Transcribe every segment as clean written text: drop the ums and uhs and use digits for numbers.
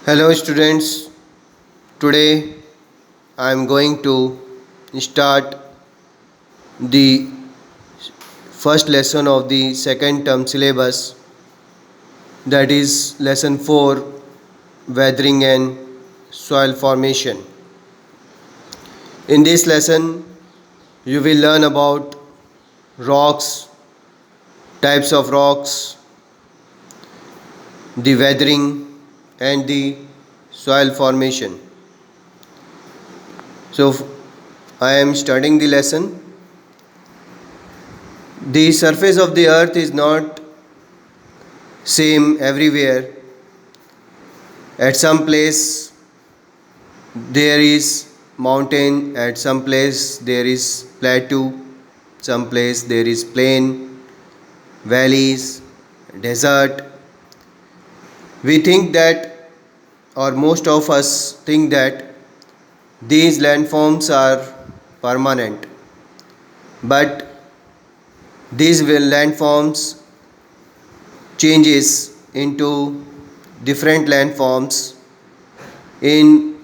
Hello students, today I am going to start the first lesson of the second term syllabus, that is lesson 4, weathering and soil formation. In this lesson you will learn about rocks, types of rocks, the weathering and the soil formation. So I am starting the lesson. The surface of the earth is not same everywhere. At some place there is mountain, at some place there is plateau, some place there is plain, valleys, desert. We think that, or most of us think that these landforms are permanent, but these landforms changes into different landforms in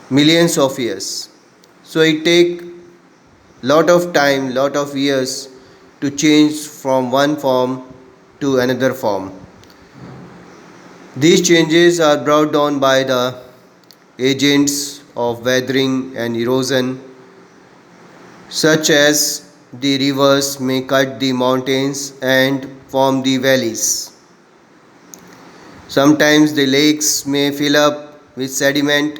millions of years. So it take lot of time, lot of years to change from one form to another form. These changes are brought down by the agents of weathering and erosion, such as the rivers may cut the mountains and form the valleys. Sometimes the lakes may fill up with sediment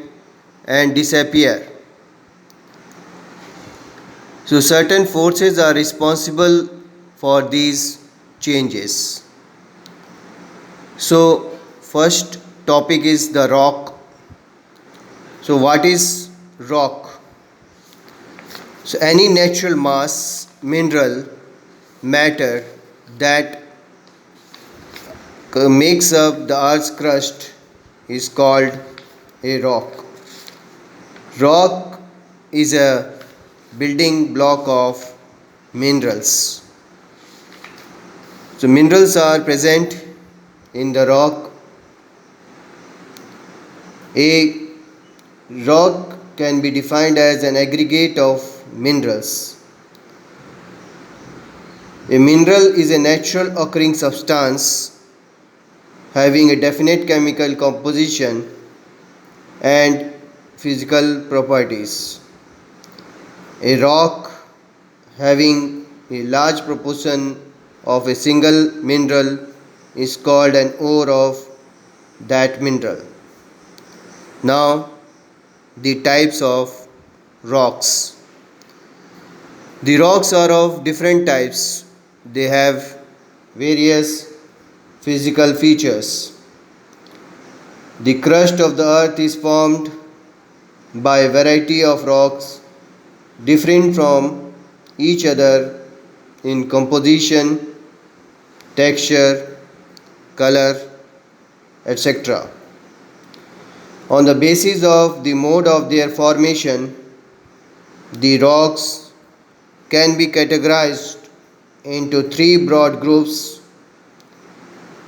and disappear. So certain forces are responsible for these changes. So first topic is the rock. So what is rock? So any natural mass, mineral, matter that makes up the earth's crust is called a rock. Rock is a building block of minerals. So minerals are present in the rock. A rock can be defined as an aggregate of minerals. A mineral is a natural occurring substance having a definite chemical composition and physical properties. A rock having a large proportion of a single mineral is called an ore of that mineral. Now, the types of rocks. The rocks are of different types. They have various physical features. The crust of the earth is formed by a variety of rocks different from each other in composition, texture, color, etc. On the basis of the mode of their formation, the rocks can be categorized into three broad groups,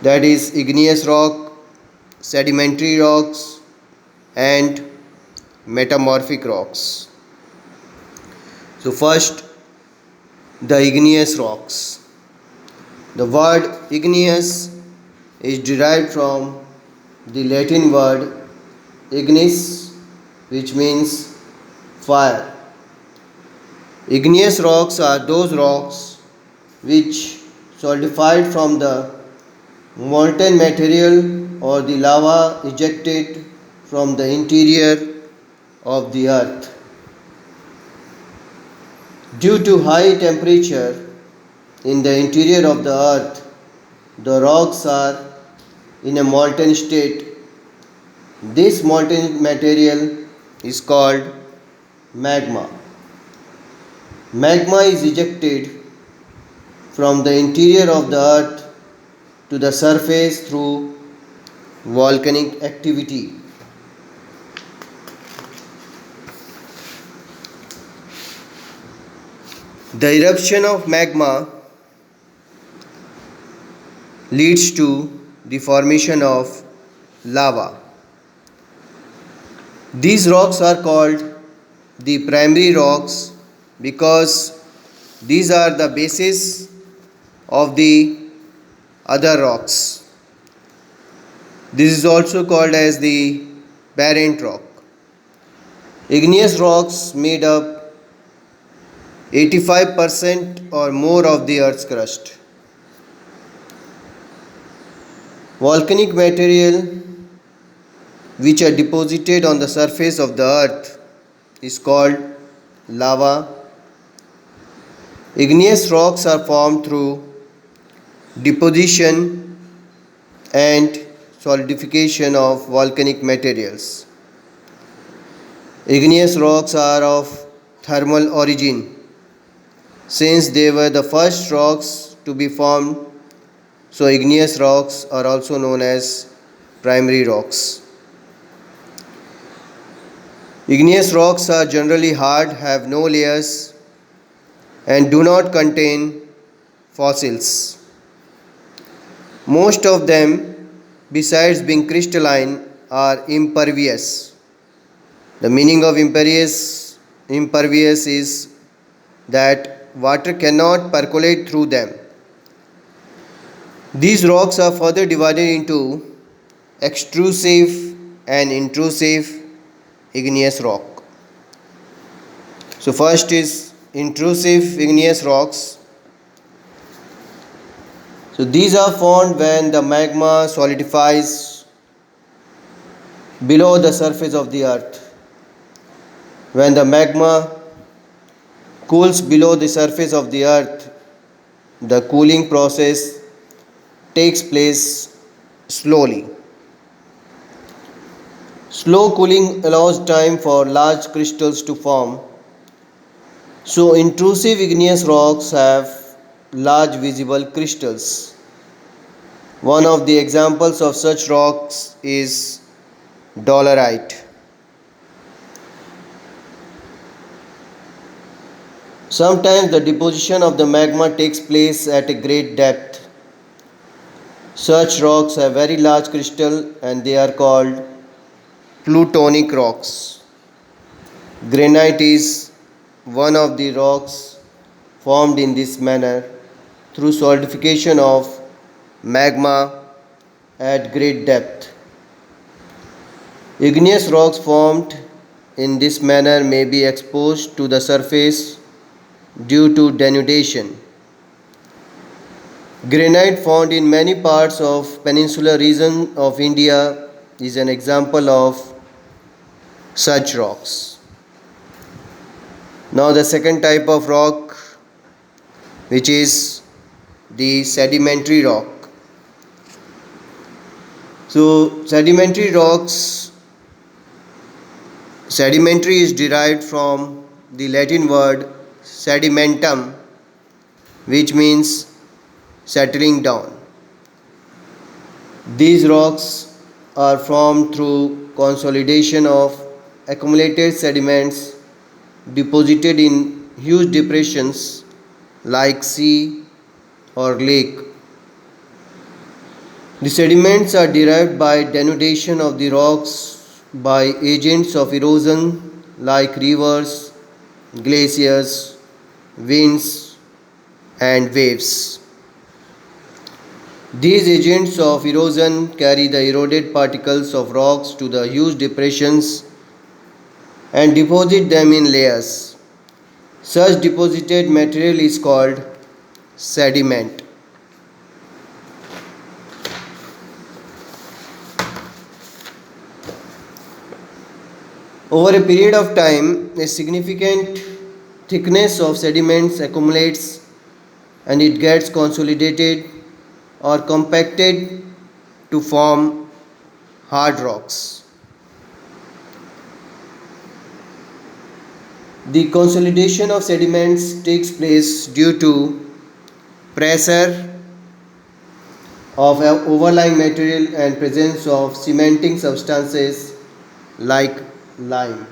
that is igneous rock, sedimentary rocks and metamorphic rocks. So first, the igneous rocks. The word igneous is derived from the Latin word ignis, which means fire. Igneous rocks are those rocks which solidified from the molten material or the lava ejected from the interior of the earth. Due to high temperature in the interior of the earth, the rocks are in a molten state. This molten material is called magma. Magma is ejected from the interior of the earth to the surface through volcanic activity. The eruption of magma leads to the formation of lava. These rocks are called the primary rocks because these are the basis of the other rocks. This is also called as the parent rock. Igneous rocks made up 85% or more of the earth's crust. Volcanic material which are deposited on the surface of the earth is called lava. Igneous rocks are formed through deposition and solidification of volcanic materials. Igneous rocks are of thermal origin since they were the first rocks to be formed, so igneous rocks are also known as primary rocks. Igneous rocks are generally hard, have no layers, and do not contain fossils. Most of them, besides being crystalline, are impervious. The meaning of impervious is that water cannot percolate through them. These rocks are further divided into extrusive and intrusive igneous rock. So first is intrusive igneous rocks. So these are formed when the magma solidifies below the surface of the earth. When the magma cools below the surface of the earth, the cooling process takes place slowly. Slow cooling allows time for large crystals to form. So intrusive igneous rocks have large visible crystals. One of the examples of such rocks is dolerite. Sometimes the deposition of the magma takes place at a great depth. Such rocks have very large crystal and they are called plutonic rocks. Granite is one of the rocks formed in this manner through solidification of magma at great depth. Igneous rocks formed in this manner may be exposed to the surface due to denudation. Granite found in many parts of peninsular region of India is an example of such rocks. Now the second type of rock, which is the sedimentary rock. So sedimentary is derived from the Latin word sedimentum, which means settling down. These rocks are formed through consolidation of accumulated sediments deposited in huge depressions like sea or lake. The sediments are derived by denudation of the rocks by agents of erosion like rivers, glaciers, winds, and waves. These agents of erosion carry the eroded particles of rocks to the huge depressions and deposit them in layers. Such deposited material is called sediment. Over a period of time, a significant thickness of sediments accumulates and it gets consolidated or compacted to form hard rocks. The consolidation of sediments takes place due to pressure of overlying material and presence of cementing substances like lime.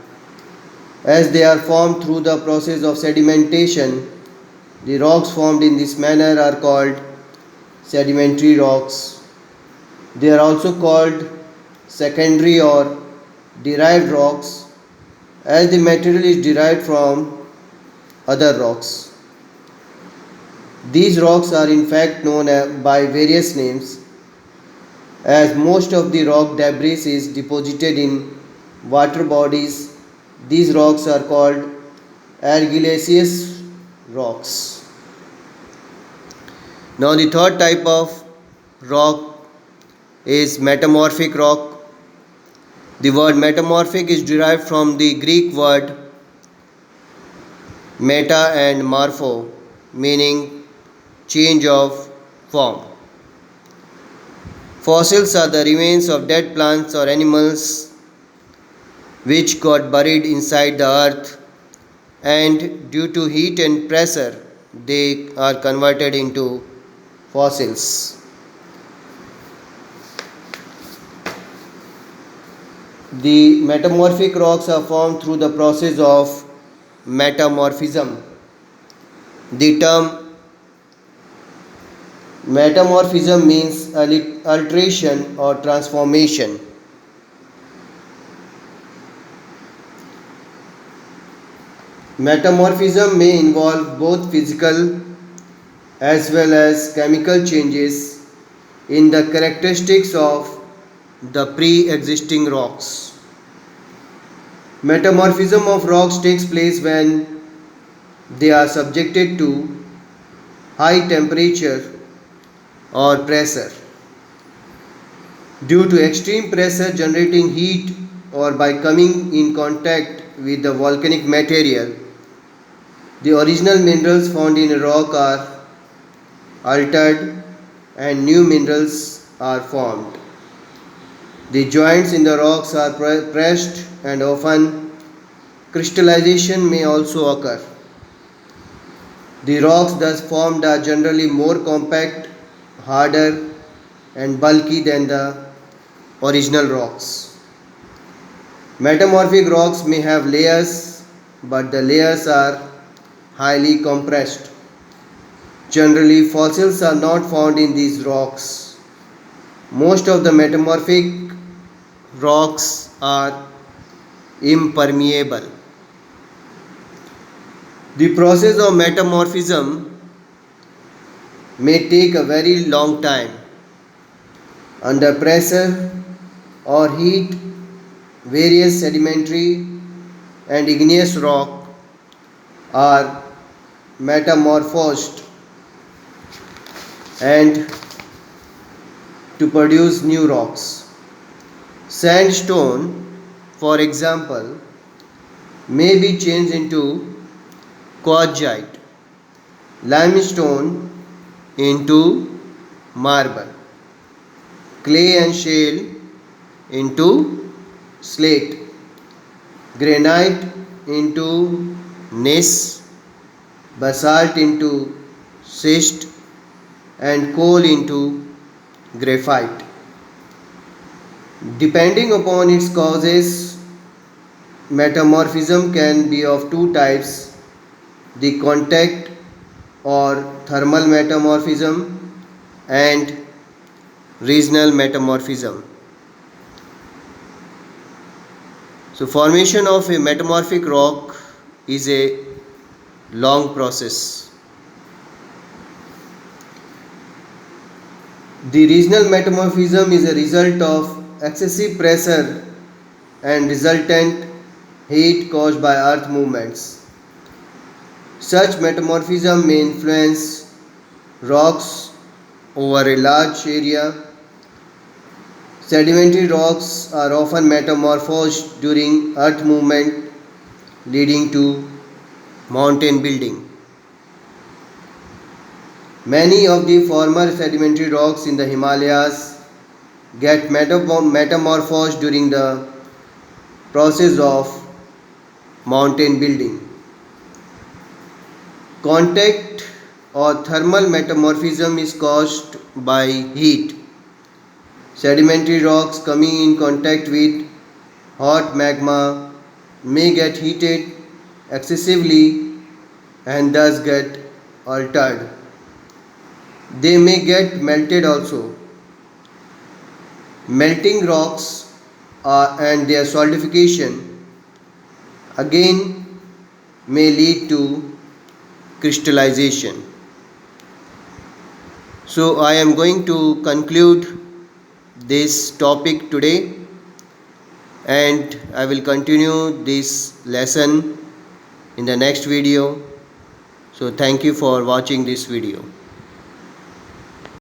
As they are formed through the process of sedimentation, the rocks formed in this manner are called sedimentary rocks. They are also called secondary or derived rocks, as the material is derived from other rocks. These rocks are in fact known by various names, as most of the rock debris is deposited in water bodies. These rocks are called argillaceous rocks. Now, the third type of rock is metamorphic rock. The word metamorphic is derived from the Greek word meta and morpho, meaning change of form. Fossils are the remains of dead plants or animals which got buried inside the earth, and due to heat and pressure they are converted into fossils. The metamorphic rocks are formed through the process of metamorphism. The term metamorphism means alteration or transformation. Metamorphism may involve both physical as well as chemical changes in the characteristics of the pre-existing rocks. Metamorphism of rocks takes place when they are subjected to high temperature or pressure. Due to extreme pressure generating heat or by coming in contact with the volcanic material, the original minerals found in a rock are altered and new minerals are formed. The joints in the rocks are pressed and often crystallization may also occur. The rocks thus formed are generally more compact, harder and bulky than the original rocks. Metamorphic rocks may have layers, but the layers are highly compressed. Generally, fossils are not found in these rocks. Most of the metamorphic rocks are impermeable. The process of metamorphism may take a very long time. Under pressure or heat, various sedimentary and igneous rock are metamorphosed and to produce new rocks. Sandstone, for example, may be changed into quartzite, limestone into marble, clay and shale into slate, granite into gneiss, basalt into schist, and coal into graphite. Depending upon its causes, metamorphism can be of two types: the contact or thermal metamorphism and regional metamorphism. So, formation of a metamorphic rock is a long process. The regional metamorphism is a result of excessive pressure and resultant heat caused by earth movements. Such metamorphism may influence rocks over a large area. Sedimentary rocks are often metamorphosed during earth movement, leading to mountain building. Many of the former sedimentary rocks in the Himalayas get metamorphosed during the process of mountain building. Contact or thermal metamorphism is caused by heat. Sedimentary rocks coming in contact with hot magma may get heated excessively and thus get altered. They may get melted also. Melting rocks and their solidification again may lead to crystallization. So I am going to conclude this topic today, and I will continue this lesson in the next video. So thank you for watching this video.